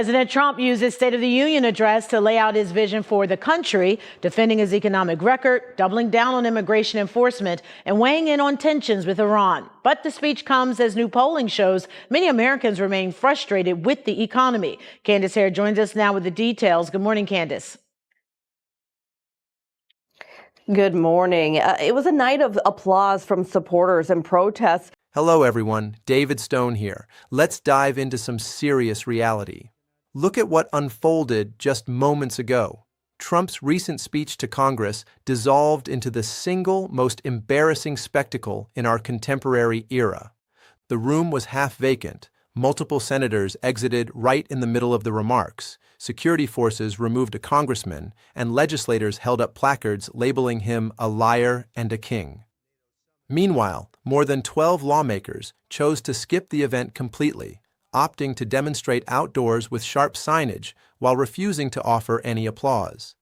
President Trump used his State of the Union address to lay out his vision for the country, defending his economic record, doubling down on immigration enforcement, and weighing in on tensions with Iran. But the speech comes as new polling shows many Americans remain frustrated with the economy. Candace Hare joins us now with the details. Good morning, Candace. Good morning. It was a night of applause from supporters and protests. Hello, everyone. David Stone here. Let's dive into some serious reality. Look at what unfolded just moments ago. Trump's recent speech to Congress dissolved into the single most embarrassing spectacle in our contemporary era. The room was half vacant. Multiple senators exited right in the middle of the remarks. Security forces removed a congressman, and legislators held up placards labeling him a liar and a king. Meanwhile, more than 12 lawmakers chose to skip the event completely, opting to demonstrate outdoors with sharp signage while refusing to offer any applause.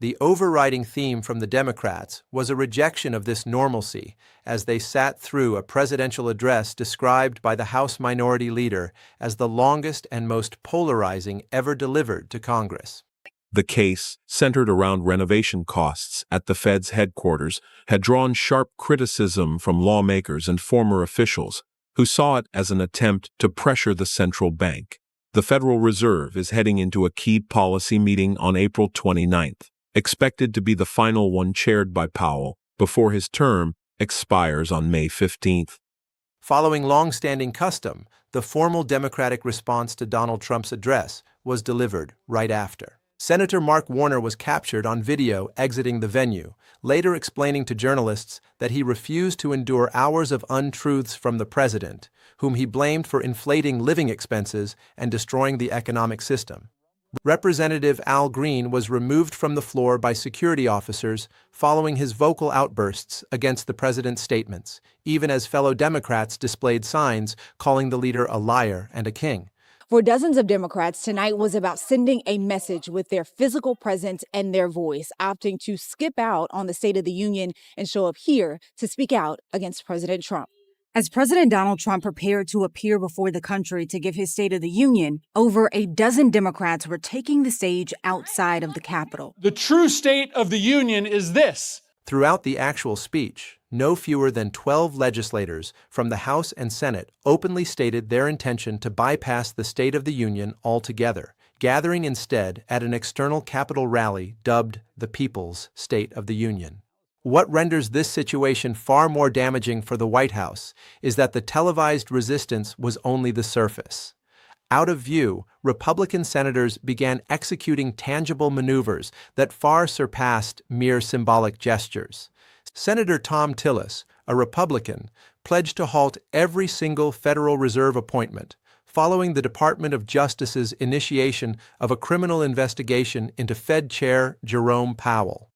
The overriding theme from the Democrats was a rejection of this normalcy as they sat through a presidential address described by the House Minority Leader as the longest and most polarizing ever delivered to Congress. The case, centered around renovation costs at the Fed's headquarters, had drawn sharp criticism from lawmakers and former officials who saw it as an attempt to pressure the central bank. The Federal Reserve is heading into a key policy meeting on April 29th, expected to be the final one chaired by Powell before his term expires on May 15th. Following long-standing custom, the formal Democratic response to Donald Trump's address was delivered right after. Senator Mark Warner was captured on video exiting the venue, later explaining to journalists that he refused to endure hours of untruths from the president, whom he blamed for inflating living expenses and destroying the economic system. Representative Al Green was removed from the floor by security officers following his vocal outbursts against the president's statements, even as fellow Democrats displayed signs calling the leader a liar and a king. For dozens of Democrats, tonight was about sending a message with their physical presence and their voice, opting to skip out on the State of the Union and show up here to speak out against President Trump. As President Donald Trump prepared to appear before the country to give his State of the Union, over a dozen Democrats were taking the stage outside of the Capitol. The true State of the Union is this. Throughout the actual speech, no fewer than 12 legislators from the House and Senate openly stated their intention to bypass the State of the Union altogether, gathering instead at an external Capitol rally dubbed the People's State of the Union. What renders this situation far more damaging for the White House is that the televised resistance was only the surface. Out of view, Republican senators began executing tangible maneuvers that far surpassed mere symbolic gestures. Senator Tom Tillis, a Republican, pledged to halt every single Federal Reserve appointment, following the Department of Justice's initiation of a criminal investigation into Fed Chair Jerome Powell.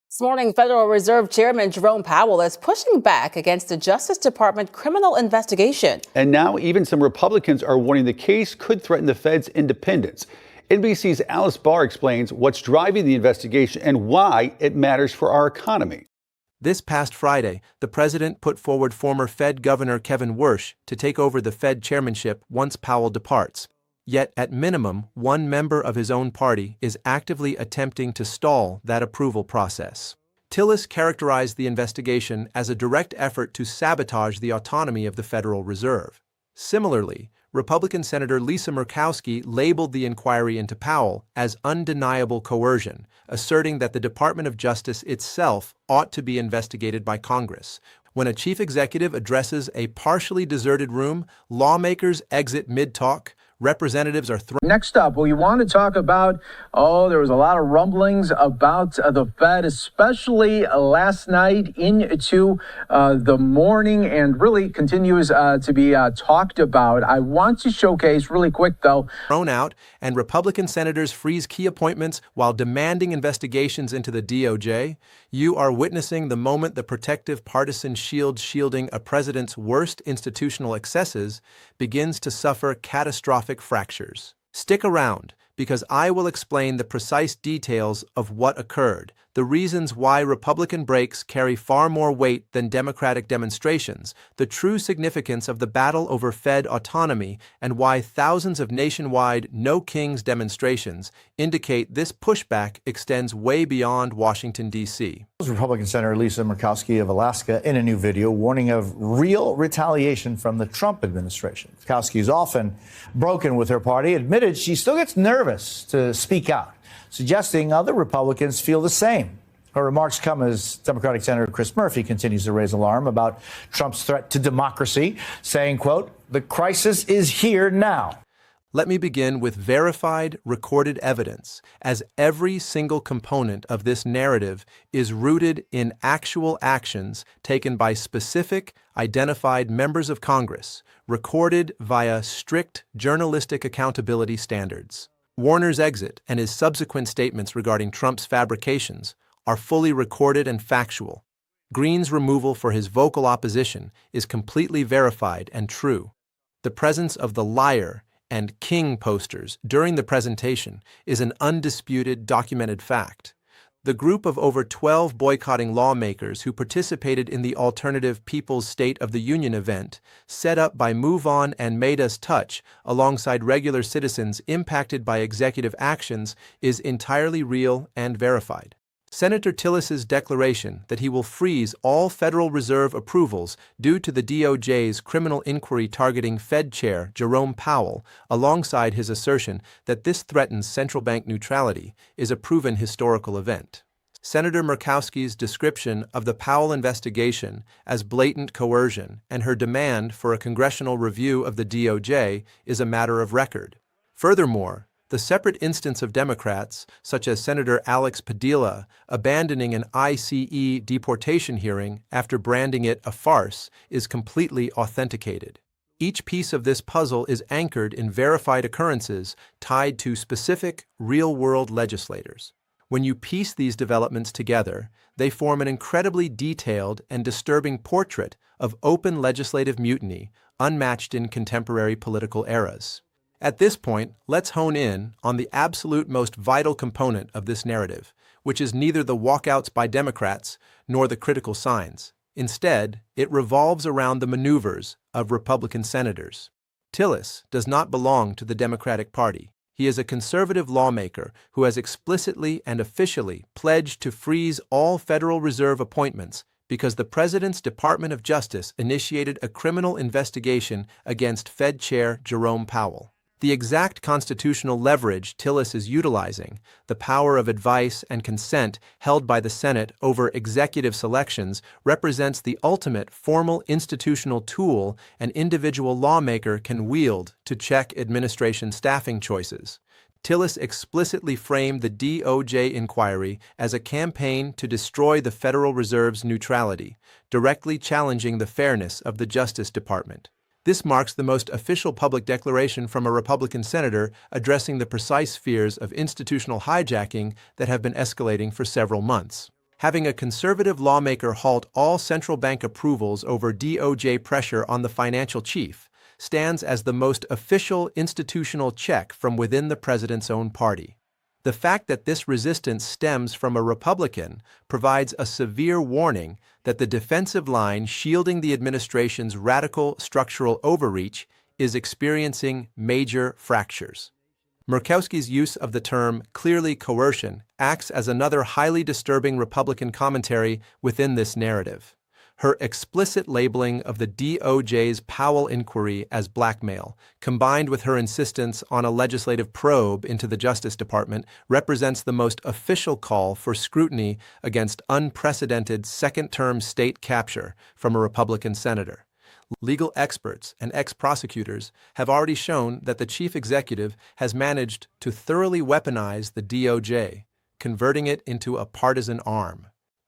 This morning, Federal Reserve Chairman Jerome Powell is pushing back against the Justice Department criminal investigation. And now even some Republicans are warning the case could threaten the Fed's independence. NBC's Alice Barr explains what's driving the investigation and why it matters for our economy. This past Friday, the president put forward former Fed Governor Kevin Warsh to take over the Fed chairmanship once Powell departs. Yet, at minimum, one member of his own party is actively attempting to stall that approval process. Tillis characterized the investigation as a direct effort to sabotage the autonomy of the Federal Reserve. Similarly, Republican Senator Lisa Murkowski labeled the inquiry into Powell as undeniable coercion, asserting that the Department of Justice itself ought to be investigated by Congress. When a chief executive addresses a partially deserted room, lawmakers exit mid-talk. Representatives are thrown. Next up, we want to talk about, there was a lot of rumblings about the Fed, especially last night into the morning, and really continues to be talked about. I want to showcase really quick, though. Thrown out, and Republican senators freeze key appointments while demanding investigations into the DOJ. You are witnessing the moment the protective partisan shield shielding a president's worst institutional excesses begins to suffer catastrophic fractures. Stick around, because I will explain the precise details of what occurred, the reasons why Republican breaks carry far more weight than Democratic demonstrations, the true significance of the battle over Fed autonomy, and why thousands of nationwide No Kings demonstrations indicate this pushback extends way beyond Washington, D.C. Republican Senator Lisa Murkowski of Alaska in a new video warning of real retaliation from the Trump administration. Murkowski is often broken with her party, admitted she still gets nervous to speak out, suggesting other Republicans feel the same. Her remarks come as Democratic Senator Chris Murphy continues to raise alarm about Trump's threat to democracy, saying, quote, "The crisis is here now." Let me begin with verified, recorded evidence, as every single component of this narrative is rooted in actual actions taken by specific, identified members of Congress, recorded via strict journalistic accountability standards. Warner's exit and his subsequent statements regarding Trump's fabrications are fully recorded and factual. Green's removal for his vocal opposition is completely verified and true. The presence of the liar and King posters during the presentation is an undisputed, documented fact. The group of over 12 boycotting lawmakers who participated in the alternative People's State of the Union event, set up by Move On and Made Us Touch, alongside regular citizens impacted by executive actions, is entirely real and verified. Senator Tillis's declaration that he will freeze all Federal Reserve approvals due to the DOJ's criminal inquiry targeting Fed Chair Jerome Powell, alongside his assertion that this threatens central bank neutrality, is a proven historical event. Senator Murkowski's description of the Powell investigation as blatant coercion and her demand for a congressional review of the DOJ is a matter of record. Furthermore, the separate instance of Democrats, such as Senator Alex Padilla, abandoning an ICE deportation hearing after branding it a farce, is completely authenticated. Each piece of this puzzle is anchored in verified occurrences tied to specific, real-world legislators. When you piece these developments together, they form an incredibly detailed and disturbing portrait of open legislative mutiny unmatched in contemporary political eras. At this point, let's hone in on the absolute most vital component of this narrative, which is neither the walkouts by Democrats nor the critical signs. Instead, it revolves around the maneuvers of Republican senators. Tillis does not belong to the Democratic Party. He is a conservative lawmaker who has explicitly and officially pledged to freeze all Federal Reserve appointments because the President's Department of Justice initiated a criminal investigation against Fed Chair Jerome Powell. The exact constitutional leverage Tillis is utilizing, the power of advice and consent held by the Senate over executive selections, represents the ultimate formal institutional tool an individual lawmaker can wield to check administration staffing choices. Tillis explicitly framed the DOJ inquiry as a campaign to destroy the Federal Reserve's neutrality, directly challenging the fairness of the Justice Department. This marks the most official public declaration from a Republican senator addressing the precise fears of institutional hijacking that have been escalating for several months. Having a conservative lawmaker halt all central bank approvals over DOJ pressure on the financial chief stands as the most official institutional check from within the president's own party. The fact that this resistance stems from a Republican provides a severe warning that the defensive line shielding the administration's radical structural overreach is experiencing major fractures. Murkowski's use of the term clearly coercion acts as another highly disturbing Republican commentary within this narrative. Her explicit labeling of the DOJ's Powell inquiry as blackmail, combined with her insistence on a legislative probe into the Justice Department, represents the most official call for scrutiny against unprecedented second-term state capture from a Republican senator. Legal experts and ex-prosecutors have already shown that the chief executive has managed to thoroughly weaponize the DOJ, converting it into a partisan arm.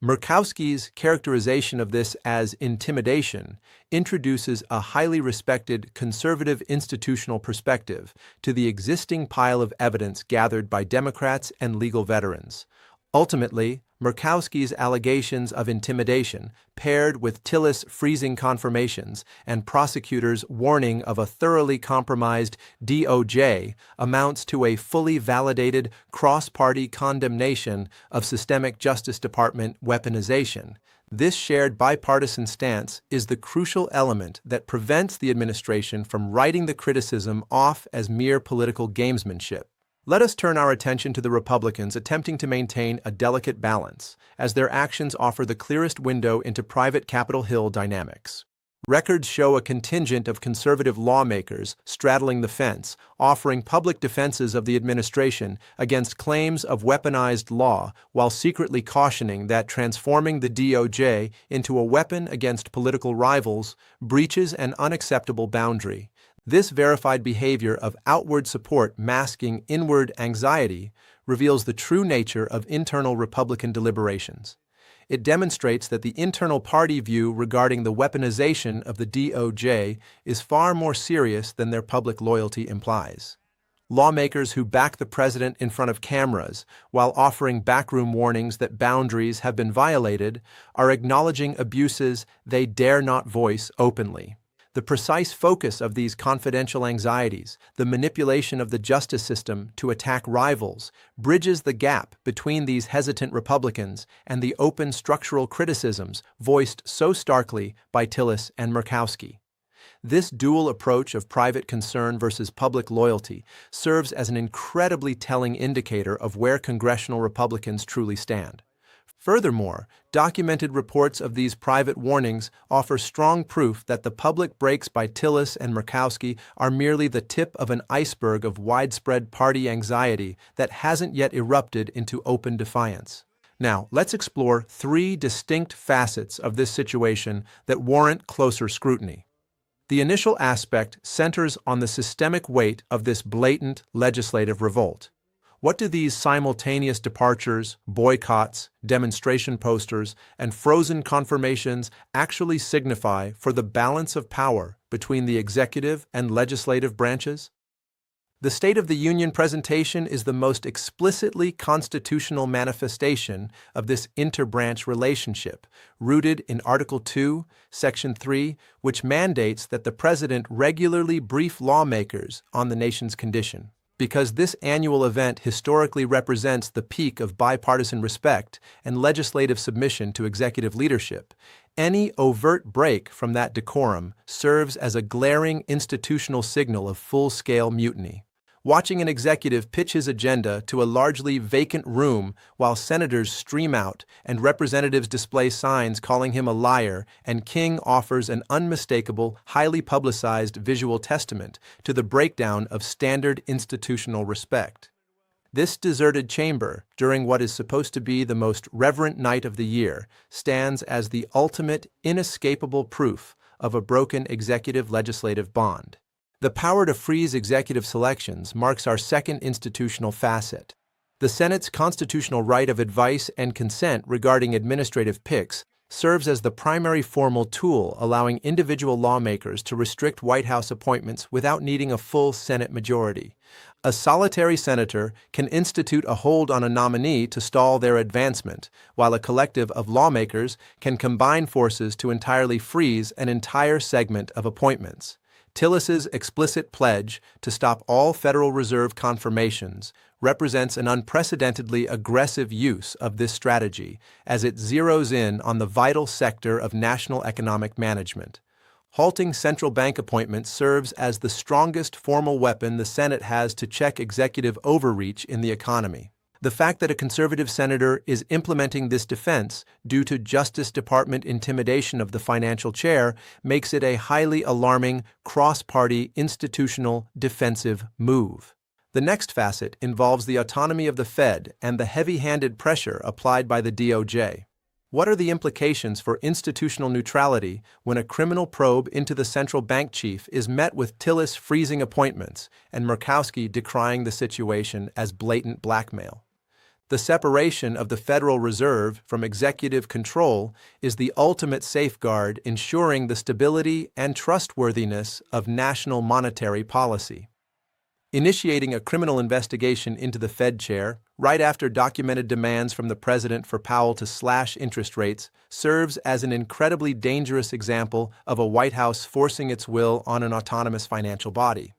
Murkowski's characterization of this as intimidation introduces a highly respected conservative institutional perspective to the existing pile of evidence gathered by Democrats and legal veterans. Ultimately, Murkowski's allegations of intimidation, paired with Tillis' freezing confirmations and prosecutors' warning of a thoroughly compromised DOJ, amounts to a fully validated cross-party condemnation of systemic Justice Department weaponization. This shared bipartisan stance is the crucial element that prevents the administration from writing the criticism off as mere political gamesmanship. Let us turn our attention to the Republicans attempting to maintain a delicate balance, as their actions offer the clearest window into private Capitol Hill dynamics. Records show a contingent of conservative lawmakers straddling the fence, offering public defenses of the administration against claims of weaponized law, while secretly cautioning that transforming the DOJ into a weapon against political rivals breaches an unacceptable boundary. This verified behavior of outward support masking inward anxiety reveals the true nature of internal Republican deliberations. It demonstrates that the internal party view regarding the weaponization of the DOJ is far more serious than their public loyalty implies. Lawmakers who back the president in front of cameras while offering backroom warnings that boundaries have been violated are acknowledging abuses they dare not voice openly. The precise focus of these confidential anxieties, the manipulation of the justice system to attack rivals, bridges the gap between these hesitant Republicans and the open structural criticisms voiced so starkly by Tillis and Murkowski. This dual approach of private concern versus public loyalty serves as an incredibly telling indicator of where congressional Republicans truly stand. Furthermore, documented reports of these private warnings offer strong proof that the public breaks by Tillis and Murkowski are merely the tip of an iceberg of widespread party anxiety that hasn't yet erupted into open defiance. Now, let's explore three distinct facets of this situation that warrant closer scrutiny. The initial aspect centers on the systemic weight of this blatant legislative revolt. What do these simultaneous departures, boycotts, demonstration posters, and frozen confirmations actually signify for the balance of power between the executive and legislative branches? The State of the Union presentation is the most explicitly constitutional manifestation of this interbranch relationship, rooted in Article 2, Section 3, which mandates that the President regularly brief lawmakers on the nation's condition. Because this annual event historically represents the peak of bipartisan respect and legislative submission to executive leadership, any overt break from that decorum serves as a glaring institutional signal of full-scale mutiny. Watching an executive pitch his agenda to a largely vacant room while senators stream out and representatives display signs calling him a liar, and King offers an unmistakable, highly publicized visual testament to the breakdown of standard institutional respect. This deserted chamber, during what is supposed to be the most reverent night of the year, stands as the ultimate, inescapable proof of a broken executive-legislative bond. The power to freeze executive selections marks our second institutional facet. The Senate's constitutional right of advice and consent regarding administrative picks serves as the primary formal tool allowing individual lawmakers to restrict White House appointments without needing a full Senate majority. A solitary senator can institute a hold on a nominee to stall their advancement, while a collective of lawmakers can combine forces to entirely freeze an entire segment of appointments. Tillis's explicit pledge to stop all Federal Reserve confirmations represents an unprecedentedly aggressive use of this strategy as it zeroes in on the vital sector of national economic management. Halting central bank appointments serves as the strongest formal weapon the Senate has to check executive overreach in the economy. The fact that a conservative senator is implementing this defense due to Justice Department intimidation of the financial chair makes it a highly alarming, cross-party, institutional, defensive move. The next facet involves the autonomy of the Fed and the heavy-handed pressure applied by the DOJ. What are the implications for institutional neutrality when a criminal probe into the central bank chief is met with Tillis freezing appointments and Murkowski decrying the situation as blatant blackmail? The separation of the Federal Reserve from executive control is the ultimate safeguard ensuring the stability and trustworthiness of national monetary policy. Initiating a criminal investigation into the Fed chair, right after documented demands from the president for Powell to slash interest rates, serves as an incredibly dangerous example of a White House forcing its will on an autonomous financial body.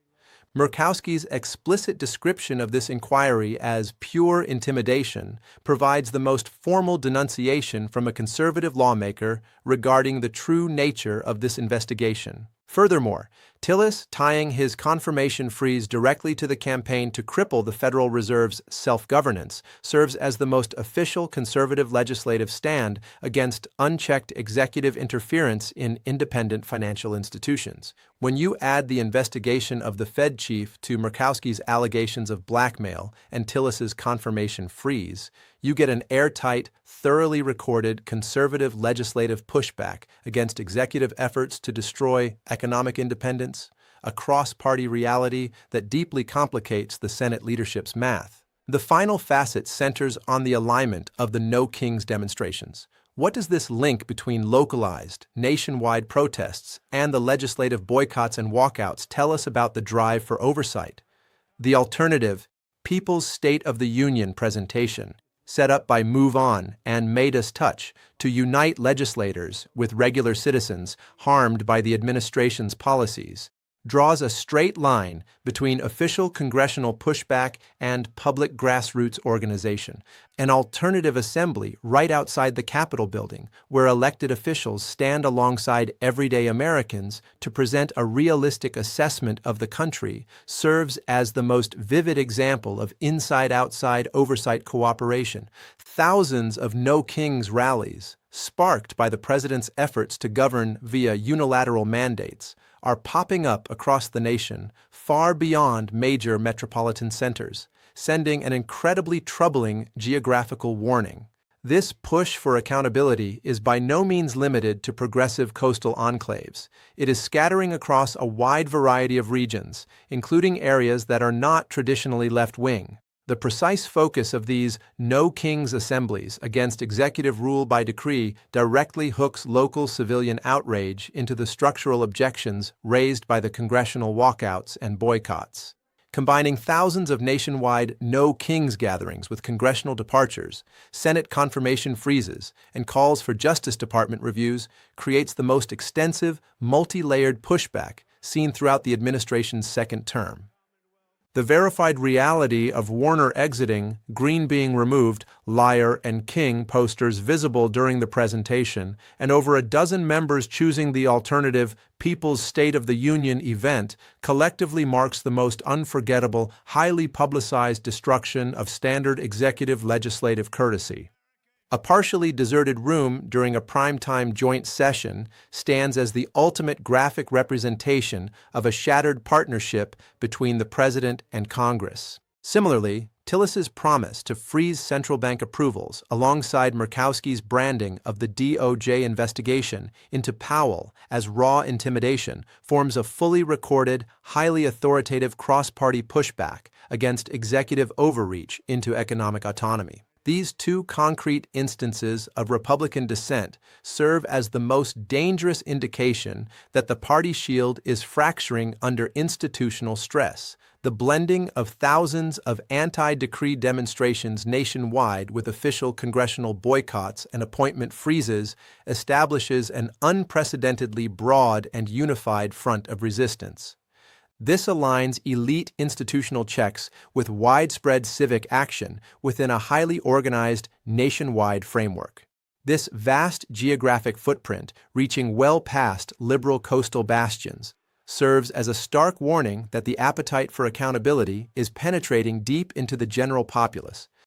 Murkowski's explicit description of this inquiry as pure intimidation provides the most formal denunciation from a conservative lawmaker regarding the true nature of this investigation. Furthermore, Tillis tying his confirmation freeze directly to the campaign to cripple the Federal Reserve's self-governance serves as the most official conservative legislative stand against unchecked executive interference in independent financial institutions. When you add the investigation of the Fed chief to Murkowski's allegations of blackmail and Tillis's confirmation freeze, you get an airtight, thoroughly recorded conservative legislative pushback against executive efforts to destroy economic independence, a cross-party reality that deeply complicates the Senate leadership's math. The final facet centers on the alignment of the No Kings demonstrations. What does this link between localized, nationwide protests and the legislative boycotts and walkouts tell us about the drive for oversight? The alternative, People's State of the Union presentation, set up by Move On and Made Us Touch to unite legislators with regular citizens harmed by the administration's policies, draws a straight line between official congressional pushback and public grassroots organization, an alternative assembly right outside the Capitol building where elected officials stand alongside everyday Americans to present a realistic assessment of the country, serves as the most vivid example of inside-outside oversight cooperation. Thousands of No Kings rallies, sparked by the president's efforts to govern via unilateral mandates, are popping up across the nation, far beyond major metropolitan centers, sending an incredibly troubling geographical warning. This push for accountability is by no means limited to progressive coastal enclaves. It is scattering across a wide variety of regions, including areas that are not traditionally left-wing. The precise focus of these No Kings assemblies against executive rule by decree directly hooks local civilian outrage into the structural objections raised by the congressional walkouts and boycotts. Combining thousands of nationwide No Kings gatherings with congressional departures, Senate confirmation freezes, and calls for Justice Department reviews creates the most extensive, multi-layered pushback seen throughout the administration's second term. The verified reality of Warner exiting, Green being removed, Liar and King posters visible during the presentation, and over a dozen members choosing the alternative People's State of the Union event collectively marks the most unforgettable, highly publicized destruction of standard executive legislative courtesy. A partially deserted room during a primetime joint session stands as the ultimate graphic representation of a shattered partnership between the president and Congress. Similarly, Tillis's promise to freeze central bank approvals alongside Murkowski's branding of the DOJ investigation into Powell as raw intimidation forms a fully recorded, highly authoritative cross-party pushback against executive overreach into economic autonomy. These two concrete instances of Republican dissent serve as the most dangerous indication that the party shield is fracturing under institutional stress. The blending of thousands of anti-decree demonstrations nationwide with official congressional boycotts and appointment freezes establishes an unprecedentedly broad and unified front of resistance. This aligns elite institutional checks with widespread civic action within a highly organized nationwide framework. This vast geographic footprint, reaching well past liberal coastal bastions, serves as a stark warning that the appetite for accountability is penetrating deep into the general populace,